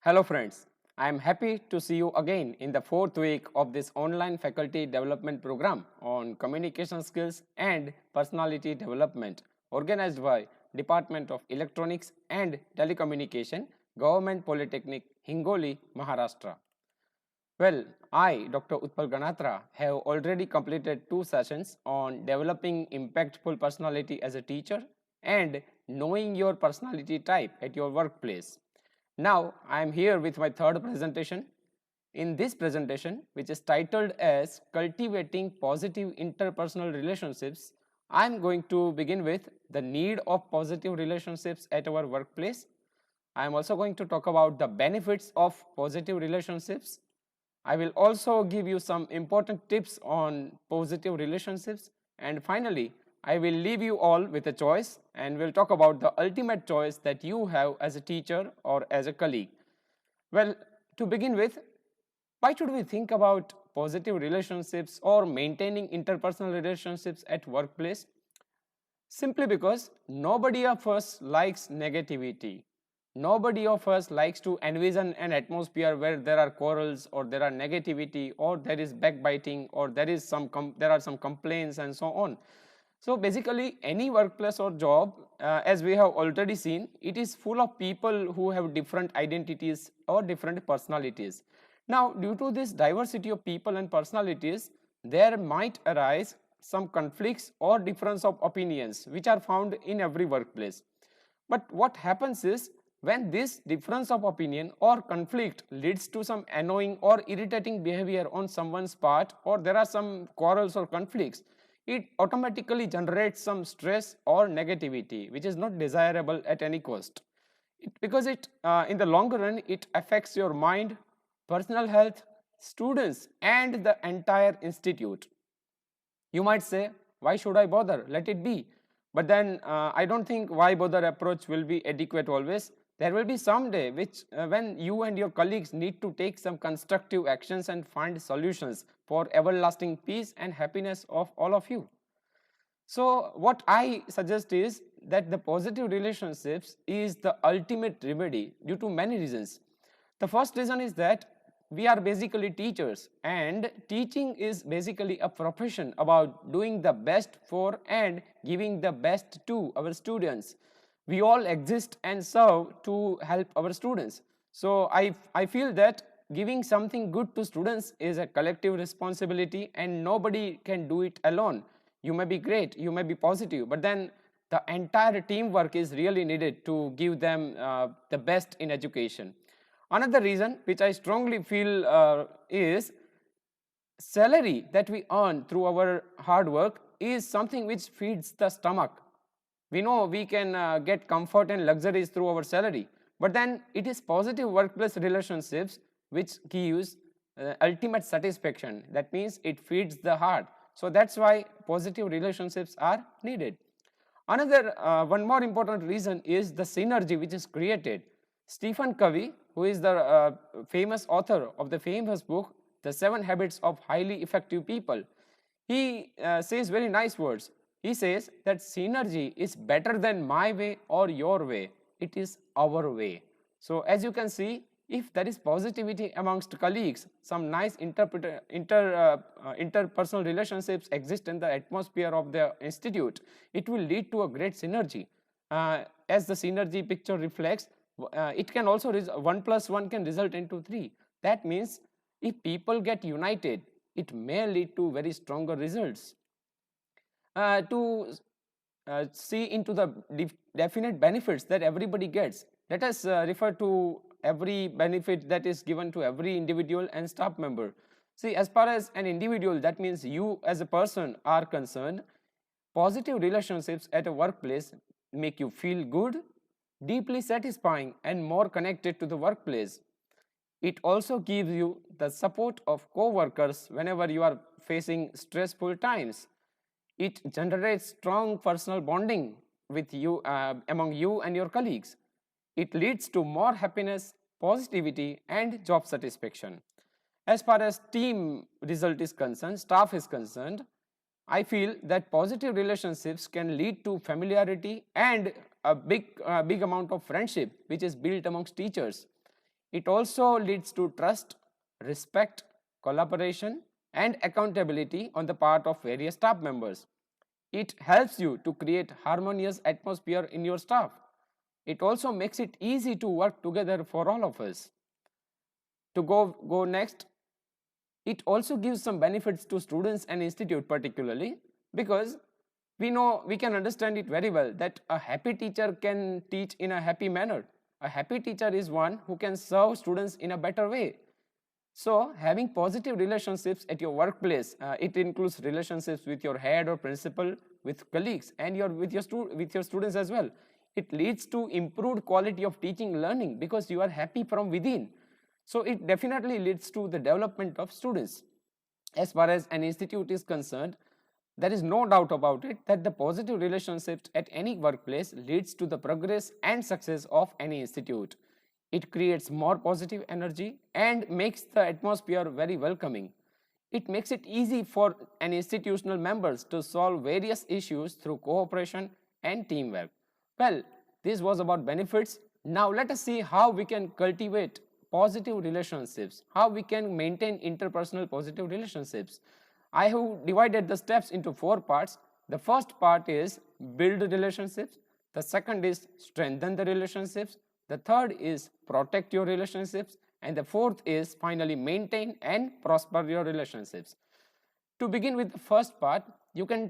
Hello friends, I am happy to see you again in the fourth week of this online faculty development program on communication skills and personality development organized by Department of Electronics and Telecommunication, Government Polytechnic, Hingoli, Maharashtra. Well, I, Dr. Utpal Ganatra, have already completed two sessions on developing impactful personality as a teacher and knowing your personality type at your workplace. Now, I am here with my third presentation. In this presentation, which is titled as Cultivating Positive Interpersonal Relationships, I am going to begin with the need of positive relationships at our workplace. I am also going to talk about the benefits of positive relationships. I will also give you some important tips on positive relationships, and finally, I will leave you all with a choice and we'll talk about the ultimate choice that you have as a teacher or as a colleague. Well, to begin with, why should we think about positive relationships or maintaining interpersonal relationships at workplace? Simply because nobody of us likes negativity. Nobody of us likes to envision an atmosphere where there are quarrels or there are negativity or there is backbiting or there are some complaints and so on. So basically any workplace or job, as we have already seen, it is full of people who have different identities or different personalities. Now due to this diversity of people and personalities, there might arise some conflicts or difference of opinions which are found in every workplace. But what happens is, when this difference of opinion or conflict leads to some annoying or irritating behavior on someone's part, or there are some quarrels or conflicts, it automatically generates some stress or negativity which is not desirable at any cost. Because in the long run it affects your mind, personal health, students and the entire institute. You might say, why should I bother? Let it be. But then I don't think why bother approach will be adequate always. There will be some day when you and your colleagues need to take some constructive actions and find solutions for everlasting peace and happiness of all of you. So what I suggest is that the positive relationships is the ultimate remedy due to many reasons. The first reason is that we are basically teachers, and teaching is basically a profession about doing the best for and giving the best to our students. We all exist and serve to help our students. So I feel that giving something good to students is a collective responsibility and nobody can do it alone. You may be great, you may be positive, but then the entire teamwork is really needed to give them the best in education. Another reason which I strongly feel is salary that we earn through our hard work is something which feeds the stomach. We know we can get comfort and luxuries through our salary, but then it is positive workplace relationships which gives ultimate satisfaction. That means it feeds the heart. So that's why positive relationships are needed. Another one more important reason is the synergy which is created. Stephen Covey, who is the famous author of the famous book The 7 Habits of Highly Effective People, he says very nice words. He says that synergy is better than my way or your way. It is our way. So as you can see, if there is positivity amongst colleagues, some nice interpersonal relationships exist in the atmosphere of the institute, it will lead to a great synergy. As the synergy picture reflects, it can also 1 plus 1 can result into 3. That means if people get united, it may lead to very stronger results. To see into the definite benefits that everybody gets, let us refer to every benefit that is given to every individual and staff member. See, as far as an individual, that means you as a person are concerned, positive relationships at a workplace make you feel good, deeply satisfying and more connected to the workplace. It also gives you the support of co-workers whenever you are facing stressful times. It generates strong personal bonding with you among you and your colleagues. It leads to more happiness, positivity and job satisfaction. As far as team result is concerned, staff is concerned, I feel that positive relationships can lead to familiarity and a big amount of friendship which is built amongst teachers. It also leads to trust, respect, collaboration, and accountability on the part of various staff members. It helps you to create harmonious atmosphere in your staff. It also makes it easy to work together for all of us. To go next, it also gives some benefits to students and institute particularly, because we can understand it very well that a happy teacher can teach in a happy manner. A happy teacher is one who can serve students in a better way. So having positive relationships at your workplace, it includes relationships with your head or principal, with colleagues, and with your students as well. It leads to improved quality of teaching learning because you are happy from within. So it definitely leads to the development of students. As far as an institute is concerned, there is no doubt about it that the positive relationships at any workplace leads to the progress and success of any institute. It creates more positive energy and makes the atmosphere very welcoming. It makes it easy for an institutional members to solve various issues through cooperation and teamwork. Well, this was about benefits. Now let us see how we can cultivate positive relationships, how we can maintain interpersonal positive relationships. I have divided the steps into 4 parts. The first part is build relationships. The second is strengthen the relationships. The third is protect your relationships. And the fourth is finally maintain and prosper your relationships. To begin with the first part, you can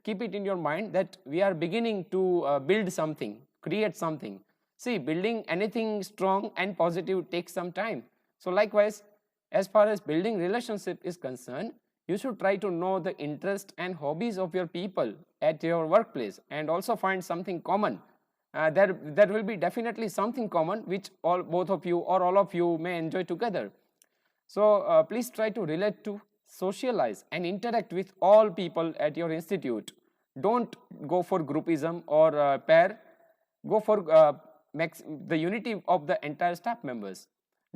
keep it in your mind that we are beginning to build something, create something. See, building anything strong and positive takes some time. So likewise, as far as building relationship is concerned, you should try to know the interest and hobbies of your people at your workplace and also find something common. There will be definitely something common which both of you or all of you may enjoy together. So please try to relate to, socialize and interact with all people at your institute. Don't go for groupism or pair. Go for the unity of the entire staff members.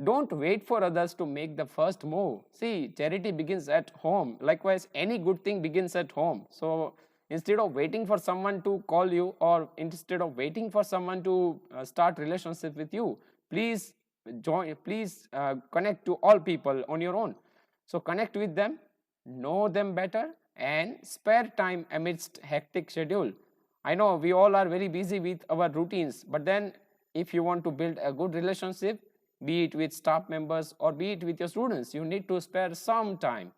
Don't wait for others to make the first move. See, charity begins at home. Likewise, any good thing begins at home. So instead of waiting for someone to call you, or instead of waiting for someone to start relationship with you, please connect to all people on your own. So connect with them, know them better, and spare time amidst hectic schedule. I know we all are very busy with our routines, but then if you want to build a good relationship, be it with staff members or be it with your students, you need to spare some time.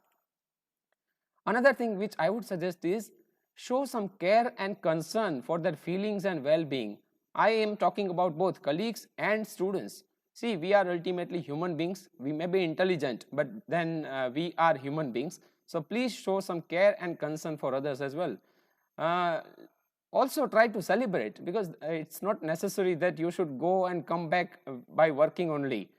Another thing which I would suggest is show some care and concern for their feelings and well-being. I am talking about both colleagues and students. See, we are ultimately human beings. We may be intelligent, but then we are human beings. So please show some care and concern for others as well. Also try to celebrate, because it's not necessary that you should go and come back by working only.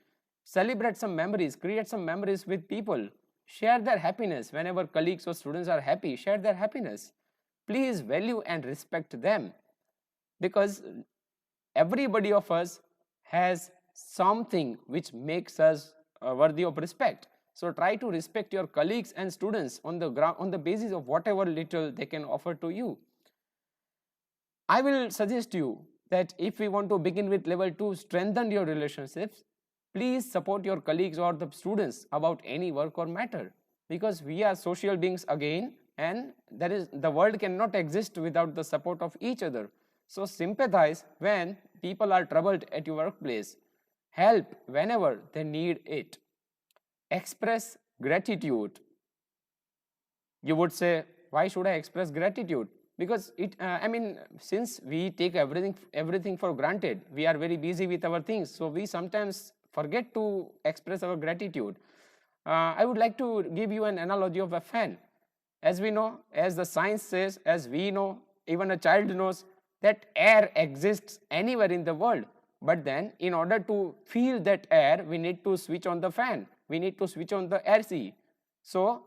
Celebrate some memories, create some memories with people. Share their happiness. Whenever colleagues or students are happy, share their happiness. Please value and respect them, because everybody of us has something which makes us worthy of respect. So try to respect your colleagues and students on the basis of whatever little they can offer to you. I will suggest you that if we want to begin with level 2, strengthen your relationships, please support your colleagues or the students about any work or matter, because we are social beings again, and the world cannot exist without the support of each other. So sympathize when people are troubled at your workplace. Help whenever they need it. Express gratitude. You would say, why should I express gratitude? Because since we take everything for granted, we are very busy with our things, so we sometimes forget to express our gratitude. I would like to give you an analogy of a fan. As we know, as the science says, as we know, even a child knows that air exists anywhere in the world. But then, in order to feel that air, we need to switch on the fan. We need to switch on the AC. So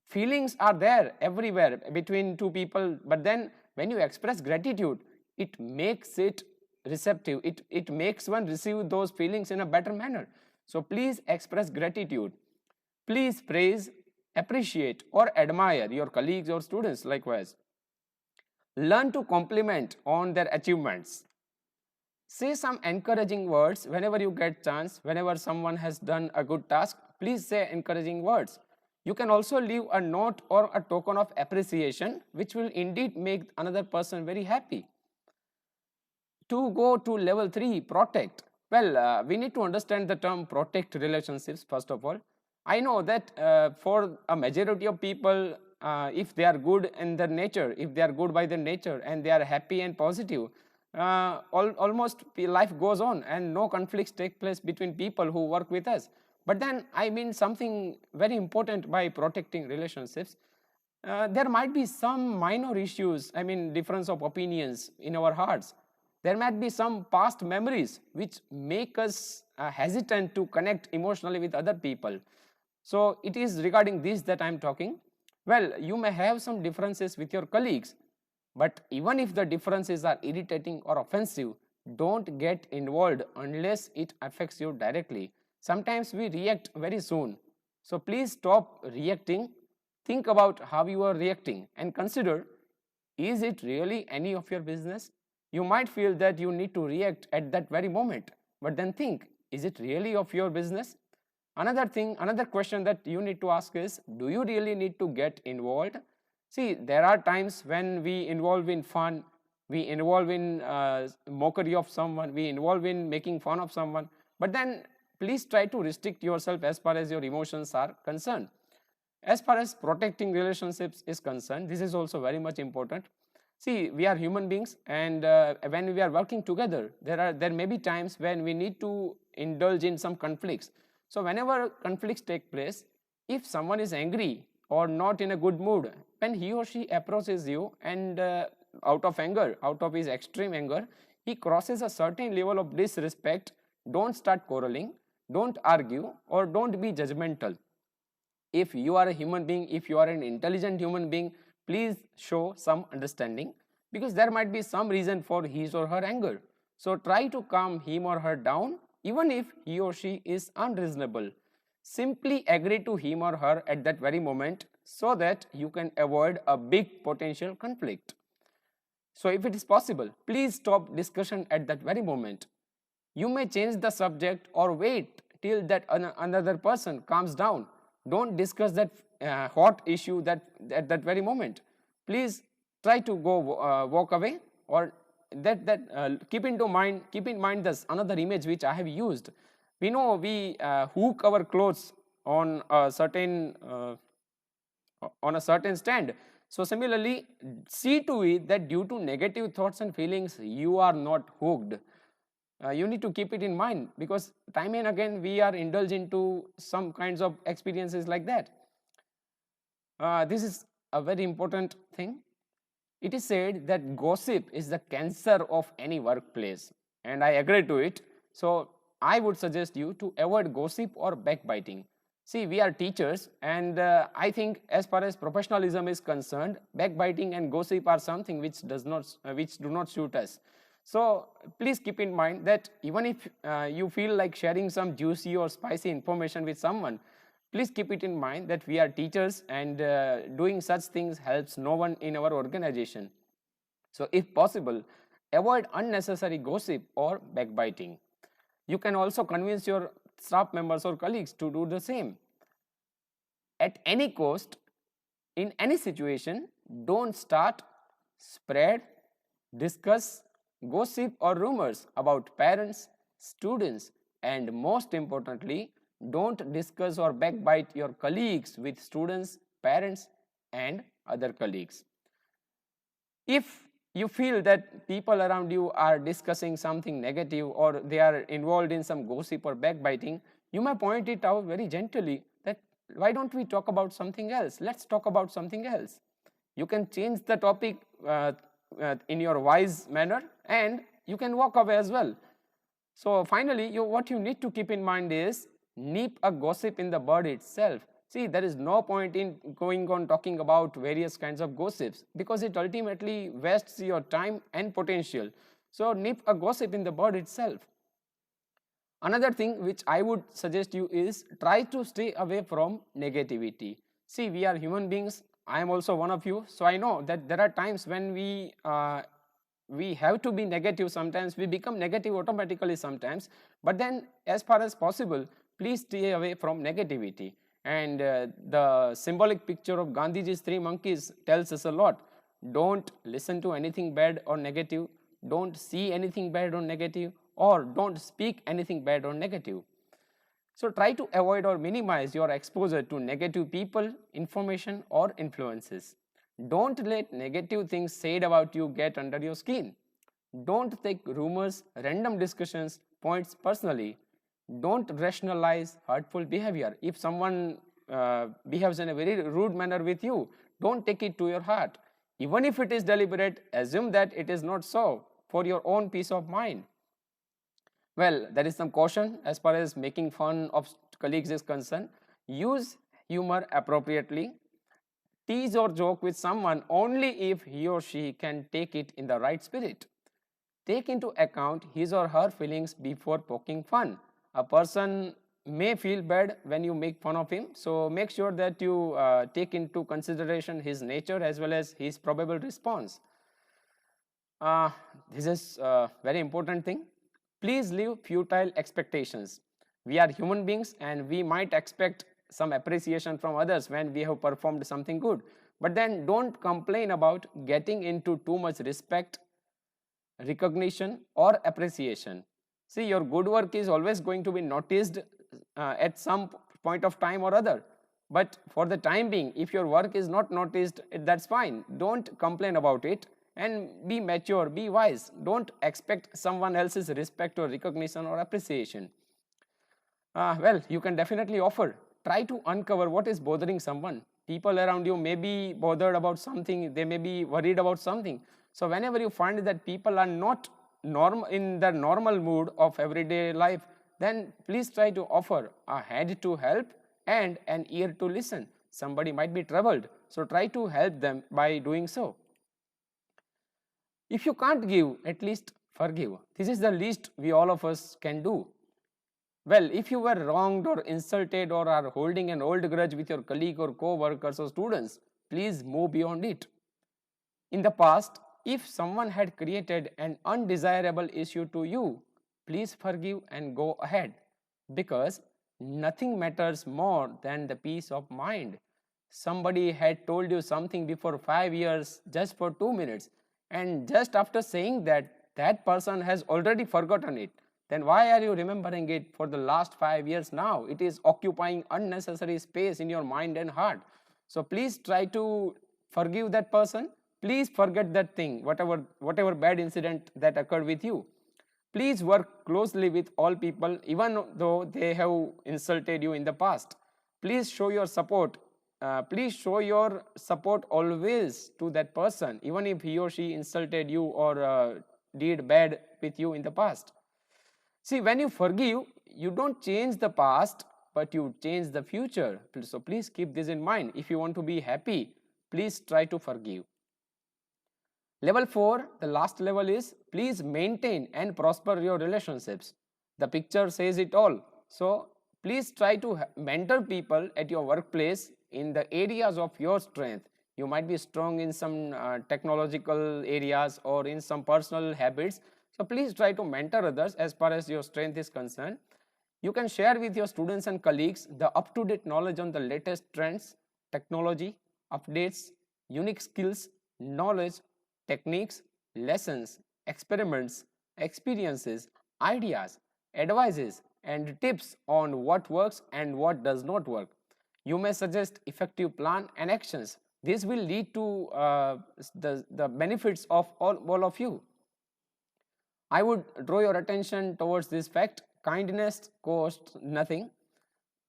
feelings are there everywhere between two people, but then when you express gratitude, it makes it receptive. It makes one receive those feelings in a better manner. So please express gratitude. Please praise, appreciate, or admire your colleagues or students likewise. Learn to compliment on their achievements. Say some encouraging words whenever you get chance. Whenever someone has done a good task, please say encouraging words. You can also leave a note or a token of appreciation, which will indeed make another person very happy. To go to level 3, protect. Well, we need to understand the term protect relationships first of all. I know that for a majority of people, if they are good in their nature, if they are good by their nature and they are happy and positive, almost life goes on and no conflicts take place between people who work with us. But then I mean something very important by protecting relationships. There might be some minor issues, I mean difference of opinions in our hearts. There might be some past memories which make us hesitant to connect emotionally with other people. So it is regarding this that I am talking. Well, you may have some differences with your colleagues, but even if the differences are irritating or offensive, don't get involved unless it affects you directly. Sometimes we react very soon. So please stop reacting. Think about how you are reacting and consider, is it really any of your business? You might feel that you need to react at that very moment, but then think, is it really of your business? Another question that you need to ask is, do you really need to get involved? See, there are times when we involve in fun, we involve in mockery of someone, we involve in making fun of someone, but then please try to restrict yourself as far as your emotions are concerned. As far as protecting relationships is concerned, this is also very much important. See, we are human beings, and when we are working together, there may be times when we need to indulge in some conflicts. So whenever conflicts take place, if someone is angry or not in a good mood, when he or she approaches you and out of anger, out of his extreme anger, he crosses a certain level of disrespect, don't start quarreling, don't argue, or don't be judgmental. If you are a human being, if you are an intelligent human being, please show some understanding, because there might be some reason for his or her anger. So try to calm him or her down, even if he or she is unreasonable. Simply agree to him or her at that very moment so that you can avoid a big potential conflict. So if it is possible, please stop discussion at that very moment. You may change the subject or wait till that another person calms down. Don't discuss that hot issue at that very moment. Please try to go walk away, or keep in mind this another image which I have used. We know we hook our clothes on a certain stand. So similarly, see to it that due to negative thoughts and feelings, you are not hooked. You need to keep it in mind, because time and again we are indulged into some kinds of experiences like that. This is a very important thing. It is said that gossip is the cancer of any workplace, and I agree to it. So I would suggest you to avoid gossip or backbiting. See, we are teachers, and I think as far as professionalism is concerned, backbiting and gossip are something which do not suit us. So please keep in mind that even if you feel like sharing some juicy or spicy information with someone, please keep it in mind that we are teachers, and doing such things helps no one in our organization. So if possible, avoid unnecessary gossip or backbiting. You can also convince your staff members or colleagues to do the same. At any cost, in any situation, don't start, spread, discuss gossip or rumors about parents, students, and most importantly, don't discuss or backbite your colleagues with students, parents, and other colleagues. If you feel that people around you are discussing something negative or they are involved in some gossip or backbiting, you may point it out very gently that why don't we talk about something else? Let's talk about something else. You can change the topic in your wise manner, and you can walk away as well. So finally, what you need to keep in mind is, nip a gossip in the bud itself. See, there is no point in going on talking about various kinds of gossips, because it ultimately wastes your time and potential. So nip a gossip in the bud itself. Another thing which I would suggest you is, try to stay away from negativity. See, we are human beings. I am also one of you, so I know that there are times when we we have to be negative sometimes, we become negative automatically sometimes, but then as far as possible, please stay away from negativity. And the symbolic picture of Gandhiji's three monkeys tells us a lot. Don't listen to anything bad or negative, don't see anything bad or negative, or don't speak anything bad or negative. So try to avoid or minimize your exposure to negative people, information, or influences. Don't let negative things said about you get under your skin. Don't take rumors, random discussions, points personally. Don't rationalize hurtful behavior. If someone behaves in a very rude manner with you, don't take it to your heart. Even if it is deliberate, assume that it is not so for your own peace of mind. Well, there is some caution as far as making fun of colleagues is concerned. Use humor appropriately. Tease or joke with someone only if he or she can take it in the right spirit. Take into account his or her feelings before poking fun. A person may feel bad when you make fun of him, so make sure that you take into consideration his nature as well as his probable response. This is a very important thing. Please leave futile expectations. We are human beings and we might expect some appreciation from others when we have performed something good. But then don't complain about getting into too much respect, recognition, or appreciation. See, your good work is always going to be noticed at some point of time or other. But for the time being, if your work is not noticed, that's fine. Don't complain about it and be mature, be wise. Don't expect someone else's respect or recognition or appreciation. Well, you can definitely offer. Try to uncover what is bothering someone. People around you may be bothered about something, they may be worried about something. So whenever you find that people are not in the normal mood of everyday life, then please try to offer a hand to help and an ear to listen. Somebody might be troubled, so try to help them by doing so. If you can't give, at least forgive. This is the least we all of us can do. Well, if you were wronged or insulted or are holding an old grudge with your colleague or co-workers or students, please move beyond it. In the past, if someone had created an undesirable issue to you, please forgive and go ahead, because nothing matters more than the peace of mind. Somebody had told you something before 5 years just for 2 minutes, and just after saying that, that person has already forgotten it. Then why are you remembering it for the last 5 years now? It is occupying unnecessary space in your mind and heart. So please try to forgive that person. Please forget that thing, whatever bad incident that occurred with you. Please work closely with all people, even though they have insulted you in the past. Please show your support. Please show your support always to that person, even if he or she insulted you or did bad with you in the past. See, when you forgive, you don't change the past, but you change the future. So please keep this in mind. If you want to be happy, please try to forgive. Level 4, the last level is please maintain and prosper your relationships. The picture says it all. So please try to mentor people at your workplace in the areas of your strength. You might be strong in some technological areas or in some personal habits. So please try to mentor others as far as your strength is concerned. You can share with your students and colleagues the up-to-date knowledge on the latest trends, technology, updates, unique skills, knowledge, techniques, lessons, experiments, experiences, ideas, advices, and tips on what works and what does not work. You may suggest effective plan and actions. This will lead to the benefits of all of you. I would draw your attention towards this fact: kindness costs nothing.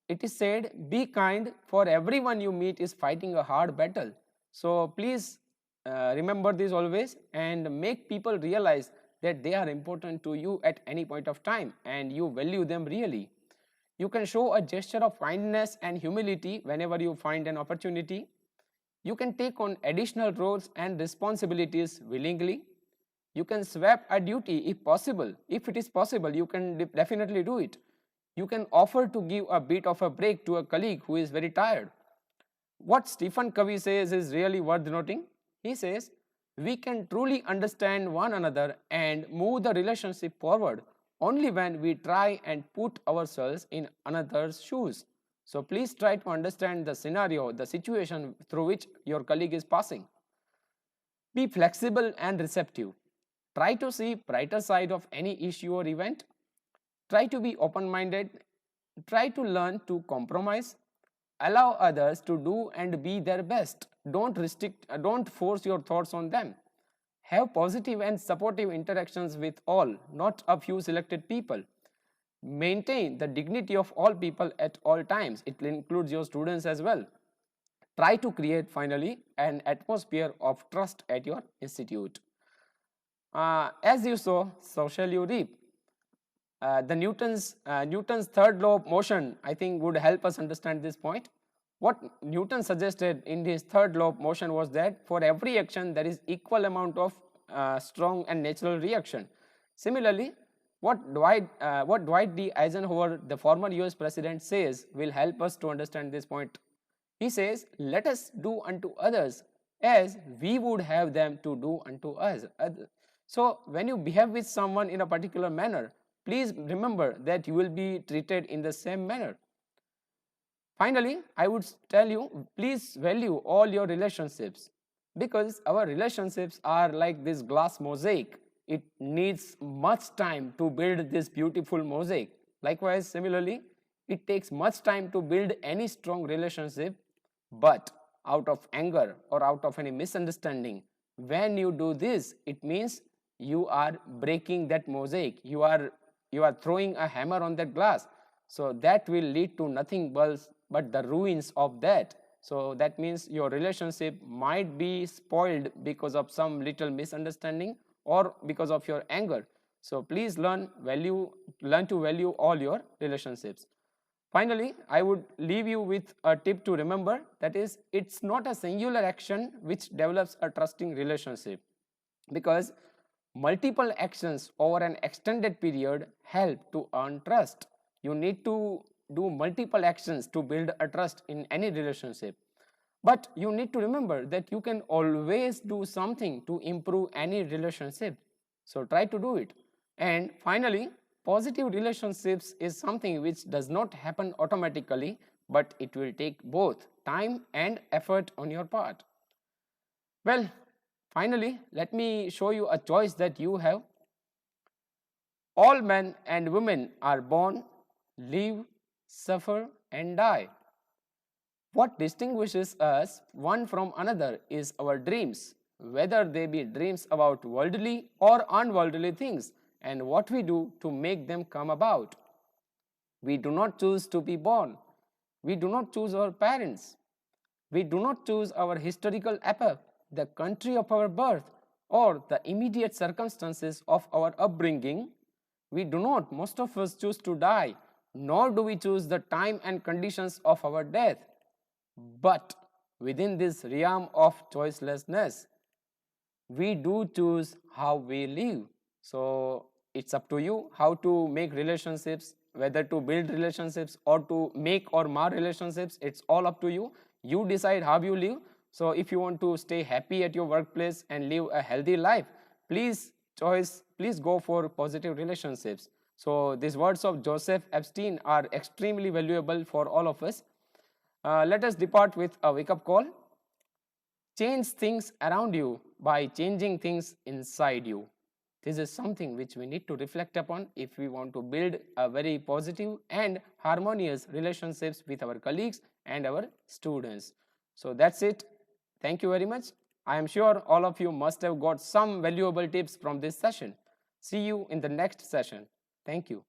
It is said, be kind, for everyone you meet is fighting a hard battle. So please remember this always and make people realize that they are important to you at any point of time and you value them really. You can show a gesture of kindness and humility whenever you find an opportunity. You can take on additional roles and responsibilities willingly. You can swap a duty if possible. If it is possible, you can definitely do it. You can offer to give a bit of a break to a colleague who is very tired. What Stephen Covey says is really worth noting. He says, We can truly understand one another and move the relationship forward only when we try and put ourselves in another's shoes. So please try to understand the scenario, the situation through which your colleague is passing. Be flexible and receptive. Try to see brighter side of any issue or event. Try to be open-minded. Try to learn to compromise. Allow others to do and be their best. Don't force your thoughts on them. Have positive and supportive interactions with all, not a few selected people. Maintain the dignity of all people at all times. It includes your students as well. Try to create, finally, an atmosphere of trust at your institute. As you sow, so shall you reap. The Newton's third law of motion, I think, would help us understand this point. What Newton suggested in his third law of motion was that for every action there is equal amount of strong and natural reaction. Similarly, what Dwight D. Eisenhower, the former US president, says will help us to understand this point. He says, let us do unto others as we would have them to do unto us. So when you behave with someone in a particular manner, please remember that you will be treated in the same manner. Finally, I would tell you, please value all your relationships, because our relationships are like this glass mosaic. It needs much time to build this beautiful mosaic. Likewise, similarly, it takes much time to build any strong relationship, but out of anger or out of any misunderstanding, when you do this, it means you are breaking that mosaic. You are throwing a hammer on that glass. So that will lead to nothing but the ruins of that. So that means your relationship might be spoiled because of some little misunderstanding or because of your anger. So please learn to value all your relationships. Finally, I would leave you with a tip to remember, that is, it's not a singular action which develops a trusting relationship, because multiple actions over an extended period help to earn trust. You need to do multiple actions to build a trust in any relationship. But you need to remember that you can always do something to improve any relationship. So try to do it. And finally, positive relationships is something which does not happen automatically, but it will take both time and effort on your part. Well, finally, let me show you a choice that you have. All men and women are born, live, suffer, and die. What distinguishes us one from another is our dreams, whether they be dreams about worldly or unworldly things, and what we do to make them come about. We do not choose to be born. We do not choose our parents. We do not choose our historical epoch, the country of our birth, or the immediate circumstances of our upbringing. We do not, most of us, choose to die, nor do we choose the time and conditions of our death. But within this realm of choicelessness, we do choose how we live. So it's up to you how to make relationships, whether to build relationships or to make or mar relationships. It's all up to you. You decide how you live. So if you want to stay happy at your workplace and live a healthy life, please go for positive relationships. So these words of Joseph Epstein are extremely valuable for all of us. Let us depart with a wake-up call. Change things around you by changing things inside you. This is something which we need to reflect upon if we want to build a very positive and harmonious relationships with our colleagues and our students. So that's it. Thank you very much. I am sure all of you must have got some valuable tips from this session. See you in the next session. Thank you.